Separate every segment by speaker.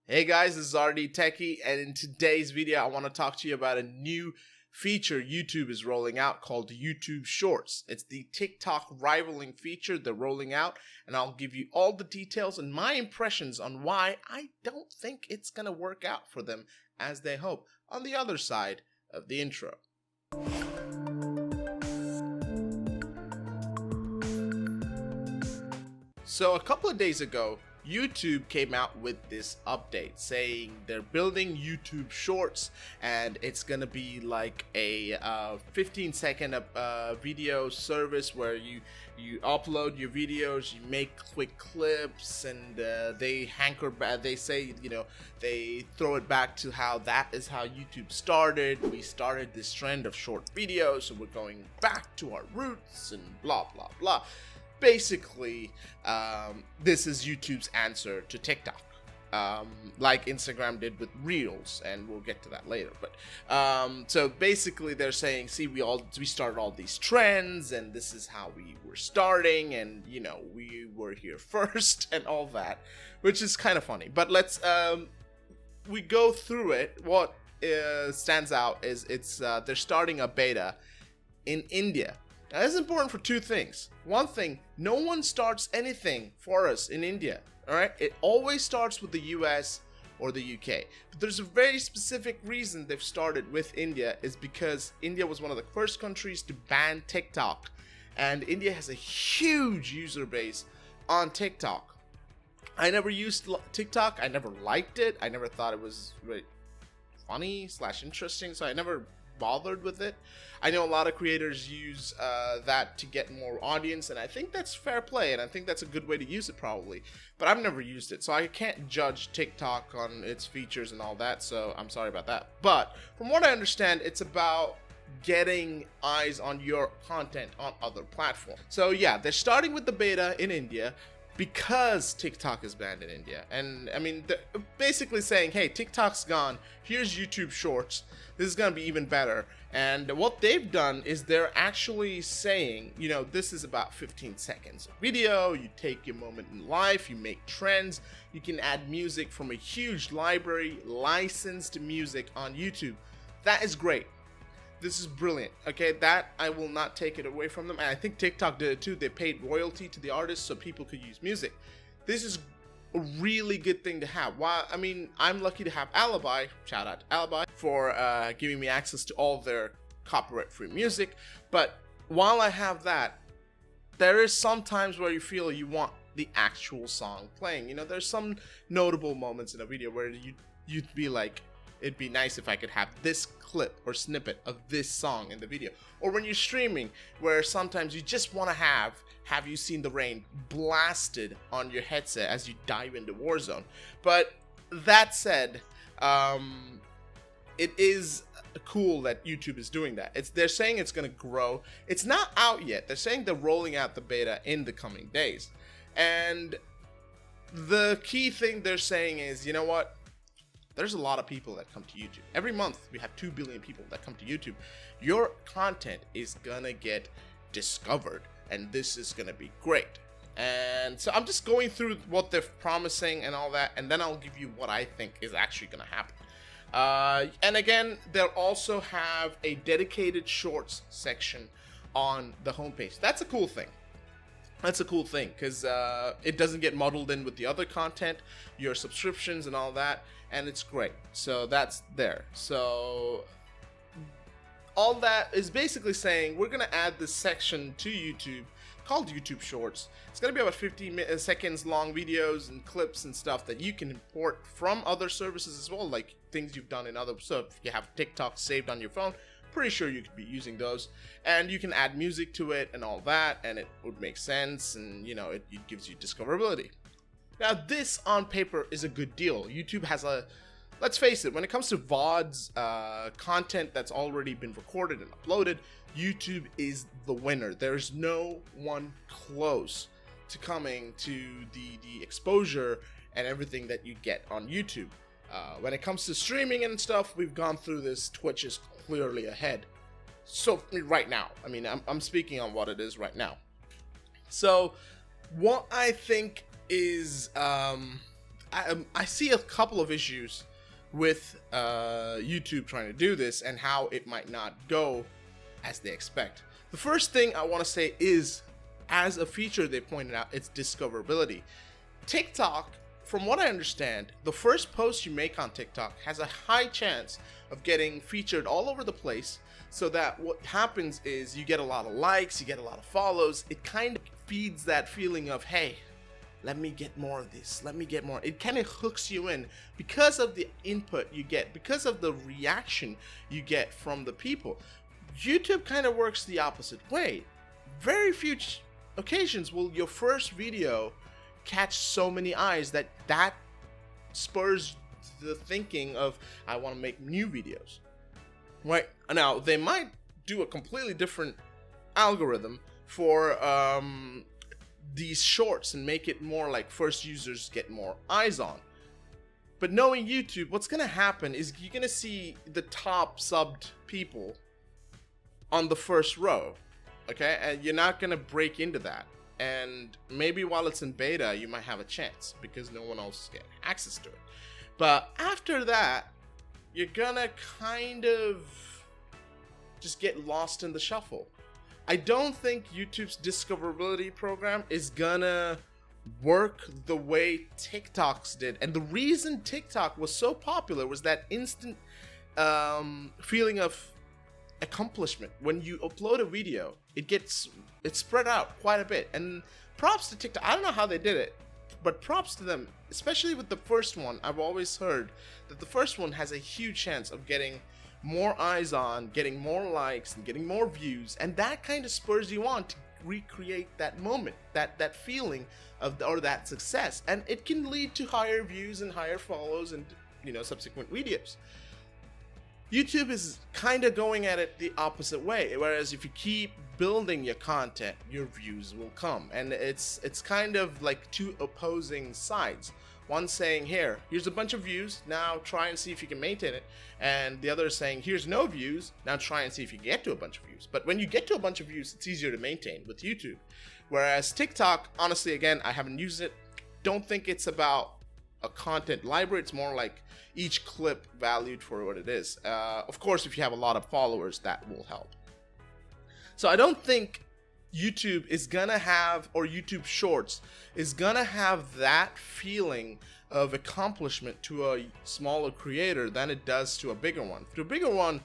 Speaker 1: Hey guys, this is RD Techie, and in today's video I want to talk to you about a new feature YouTube is rolling out called YouTube Shorts. It's the TikTok rivaling feature they're rolling out, and I'll give you all the details and my impressions on why I don't think it's going to work out for them as they hope on the other side of the intro. So a couple of days ago, YouTube came out with this update saying they're building YouTube Shorts, and it's gonna be like a 15-second video service where you upload your videos, you make quick clips, and they hanker back. They say, they throw it back to how that is how YouTube started. We started this trend of short videos, so we're going back to our roots and blah blah blah. Basically, this is YouTube's answer to TikTok, like Instagram did with Reels, and we'll get to that later. But so basically, they're saying, see, we started all these trends, and this is how we were starting, and we were here first, and all that, which is kind of funny. But let's we go through it. What stands out is they're starting a beta in India. Now, this is important for two things. One thing, no one starts anything for us in India, all right? It always starts with the US or the UK. But there's a very specific reason they've started with India, is because India was one of the first countries to ban TikTok. And India has a huge user base on TikTok. I never used TikTok. I never liked it. I never thought it was really funny / interesting, so I never bothered with it. I know a lot of creators use that to get more audience, and I think that's fair play, and I think that's a good way to use it probably, but I've never used it, so I can't judge TikTok on its features and all that, so I'm sorry about that. But from what I understand, it's about getting eyes on your content on other platforms. So yeah, they're starting with the beta in India because TikTok is banned in India. And I mean, they're basically saying, hey, TikTok's gone, here's YouTube Shorts, this is gonna be even better. And what they've done is they're actually saying, this is about 15 seconds of video, you take your moment in life, you make trends, you can add music from a huge library, licensed music on YouTube. That is great. This is brilliant, okay? That, I will not take it away from them. And I think TikTok did it too. They paid royalty to the artists so people could use music. This is a really good thing to have. While, I mean, I'm lucky to have Alibi, shout out to Alibi, for giving me access to all their copyright-free music. But while I have that, there is some times where you feel you want the actual song playing. There's some notable moments in a video where you'd be like, it'd be nice if I could have this clip or snippet of this song in the video. Or when you're streaming, where sometimes you just want to have You Seen the Rain blasted on your headset as you dive into Warzone. But that said, it is cool that YouTube is doing that. They're saying it's going to grow. It's not out yet. They're saying they're rolling out the beta in the coming days. And the key thing they're saying is, you know what? There's a lot of people that come to YouTube. Every month, we have 2 billion people that come to YouTube. Your content is gonna get discovered, and this is gonna be great. And so I'm just going through what they're promising and all that, and then I'll give you what I think is actually gonna happen. And again, they'll also have a dedicated shorts section on the homepage. That's a cool thing. That's a cool thing, because it doesn't get muddled in with the other content, your subscriptions and all that, and it's great. So that's there. So all that is basically saying we're going to add this section to YouTube called YouTube Shorts. It's going to be about 15 seconds long videos and clips and stuff that you can import from other services as well, like things you've done in other. So if you have TikTok saved on your phone, pretty sure you could be using those, and you can add music to it and all that, and it would make sense, and it gives you discoverability. Now, this on paper is a good deal. YouTube has let's face it, when it comes to VODs, content that's already been recorded and uploaded, YouTube is the winner. There's no one close to coming to the exposure and everything that you get on YouTube. When it comes to streaming and stuff, we've gone through this. Twitch is clearly ahead. So right now, I mean, I'm speaking on what it is right now. So what I think is I see a couple of issues with YouTube trying to do this and how it might not go as they expect. The first thing I want to say is, as a feature they pointed out, it's discoverability. TikTok, from what I understand, the first post you make on TikTok has a high chance of getting featured all over the place, so that what happens is you get a lot of likes, you get a lot of follows. It kind of feeds that feeling of, hey, let me get more of this, let me get more. It kind of hooks you in because of the input you get, because of the reaction you get from the people. YouTube kind of works the opposite way. Very few occasions will your first video catch so many eyes that spurs the thinking of, I want to make new videos. Right now, they might do a completely different algorithm for these shorts and make it more like first users get more eyes on. But knowing YouTube, what's gonna happen is you're gonna see the top subbed people on the first row, okay? And you're not gonna break into that. And maybe while it's in beta, you might have a chance because no one else is getting access to it. But after that, you're gonna kind of just get lost in the shuffle. I don't think YouTube's discoverability program is gonna work the way TikTok's did. And the reason TikTok was so popular was that instant feeling of accomplishment. When you upload a video, it's spread out quite a bit. And props to TikTok. I don't know how they did it, but props to them, especially with the first one. I've always heard that the first one has a huge chance of getting more eyes on, getting more likes, and getting more views, and that kind of spurs you on to recreate that moment, that feeling of or that success, and it can lead to higher views and higher follows and subsequent videos. YouTube is kind of going at it the opposite way, whereas if you keep building your content, your views will come, and it's kind of like two opposing sides. One saying, here's a bunch of views, now try and see if you can maintain it. And the other is saying, here's no views, now try and see if you can get to a bunch of views. But when you get to a bunch of views, it's easier to maintain with YouTube. Whereas TikTok, honestly, again, I haven't used it. Don't think it's about a content library. It's more like each clip valued for what it is. Of course, if you have a lot of followers, that will help. So I don't think YouTube is gonna have, or YouTube Shorts is gonna have that feeling of accomplishment to a smaller creator than it does to a bigger one. To a bigger one,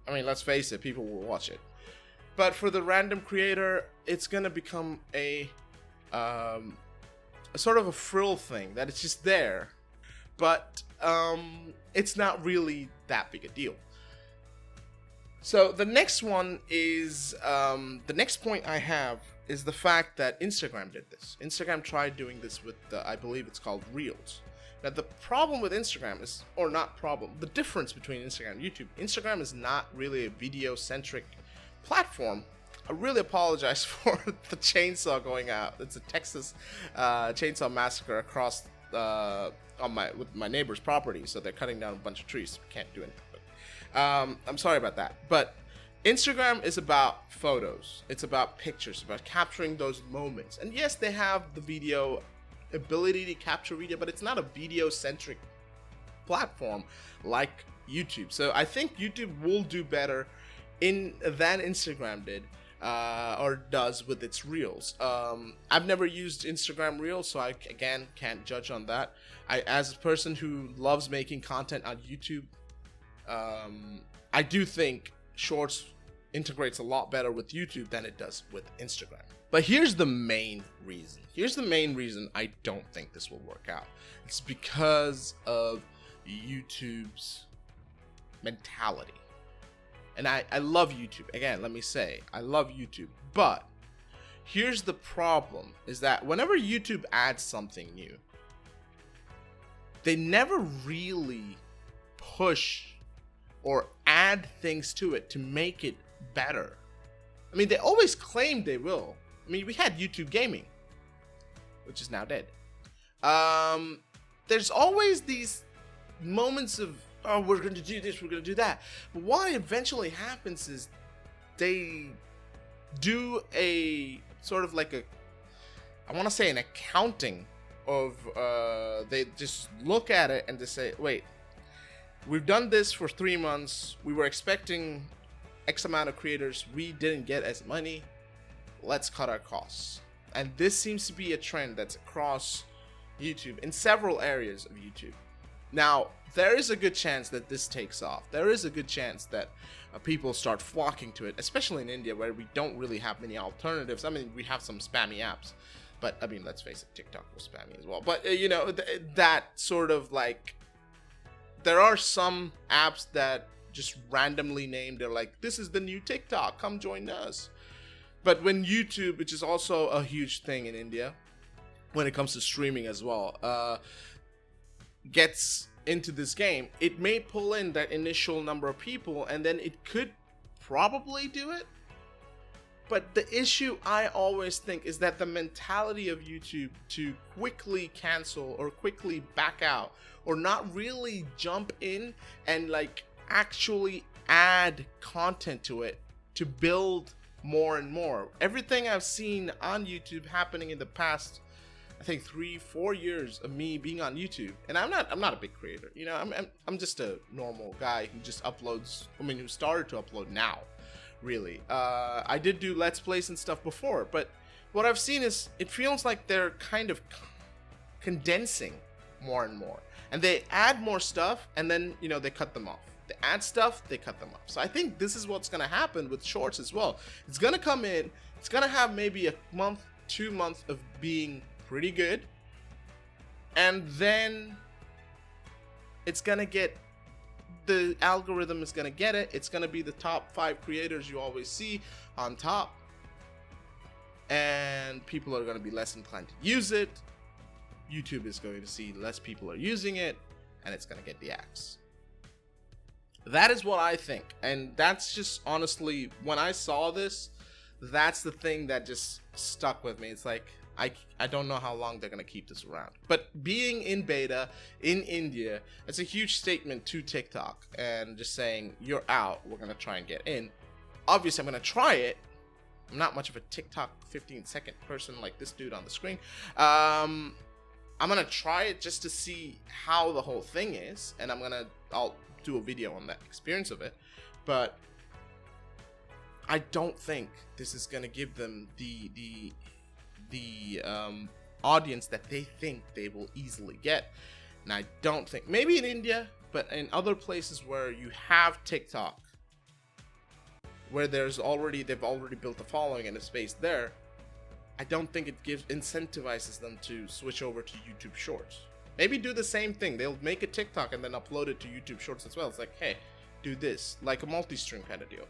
Speaker 1: I mean, let's face it, people will watch it. But for the random creator, it's gonna become a sort of a frill thing, that it's just there, but it's not really that big a deal. So the next one is, the next point I have is the fact that Instagram did this. Instagram tried doing this with, I believe it's called Reels. Now the problem with Instagram is, or not problem, the difference between Instagram and YouTube, Instagram is not really a video-centric platform. I really apologize for the chainsaw going out. It's a Texas chainsaw massacre across with my neighbor's property, so they're cutting down a bunch of trees. Can't do anything. I'm sorry about that, but Instagram is about photos. It's about pictures, about capturing those moments. And yes, they have the video ability to capture video, but it's not a video-centric platform like YouTube. So I think YouTube will do better than Instagram did, or does with its Reels. I've never used Instagram Reels, so I, again, can't judge on that. As a person who loves making content on YouTube, I do think Shorts integrates a lot better with YouTube than it does with Instagram. But here's the main reason. Here's the main reason I don't think this will work out. It's because of YouTube's mentality. And I love YouTube. Again, let me say, I love YouTube. But here's the problem, is that whenever YouTube adds something new, they never really push or add things to it to make it better. I mean, they always claim they will. I mean, we had YouTube Gaming, which is now dead. There's always these moments of, oh, we're going to do this, we're going to do that. But what eventually happens is they do a sort of like a, I want to say an accounting they just look at it and they say, wait, we've done this for 3 months. We were expecting X amount of creators. We didn't get as many. Let's cut our costs. And this seems to be a trend that's across YouTube in several areas of YouTube. Now, there is a good chance that this takes off. There is a good chance that people start flocking to it, especially in India, where we don't really have many alternatives. I mean, we have some spammy apps, but I mean, let's face it, TikTok was spammy as well. But you know, that sort of like, there are some apps that just randomly named, they're like, this is the new TikTok, come join us. But when YouTube, which is also a huge thing in India when it comes to streaming as well, gets into this game, it may pull in that initial number of people, and then it could probably do it. But the issue I always think is that the mentality of YouTube to quickly cancel or quickly back out, or not really jump in and like actually add content to it to build more and more. Everything I've seen on YouTube happening in the past, I think 3-4 years of me being on YouTube, and I'm not a big creator, you know, I'm just a normal guy who just uploads, I mean, who started to upload now, really. I did do Let's Plays and stuff before, but what I've seen is it feels like they're kind of condensing more and more, and they add more stuff, and then, you know, they cut them off. They add stuff, they cut them off. So I think this is what's gonna happen with shorts as well. It's gonna come in, it's gonna have maybe a month, 2 months of being pretty good, and then it's gonna get, the algorithm is gonna get it. It's gonna be the top 5 creators you always see on top, and people are gonna be less inclined to use it. YouTube is going to see less people are using it, and it's gonna get the axe. That is what I think, and that's just honestly, when I saw this, that's the thing that just stuck with me. It's like, I don't know how long they're gonna keep this around. But being in beta in India, it's a huge statement to TikTok, and just saying, you're out, we're gonna try and get in. Obviously, I'm gonna try it. I'm not much of a TikTok 15-second person like this dude on the screen. I'm gonna try it just to see how the whole thing is, and I'll do a video on that experience of it. But I don't think this is gonna give them the audience that they think they will easily get. And I don't think, maybe in India, but in other places where you have TikTok, where they've already built a following and a space there, I don't think it incentivizes them to switch over to YouTube Shorts. Maybe do the same thing. They'll make a TikTok and then upload it to YouTube Shorts as well. It's like, hey, do this, like a multi-stream kind of deal.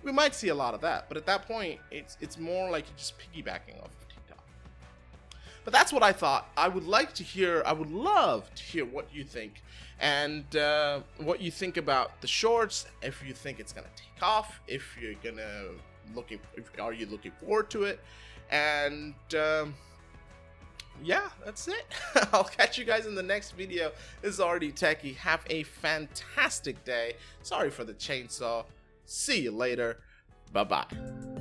Speaker 1: We might see a lot of that, but at that point, it's more like you're just piggybacking off of TikTok. But that's what I thought. I would love to hear what you think, and what you think about the shorts. If you think it's gonna take off, if you're are you looking forward to it, and yeah, that's it. I'll catch you guys in the next video. This is already Techie. Have a fantastic day. Sorry for the chainsaw. See you later. Bye-bye.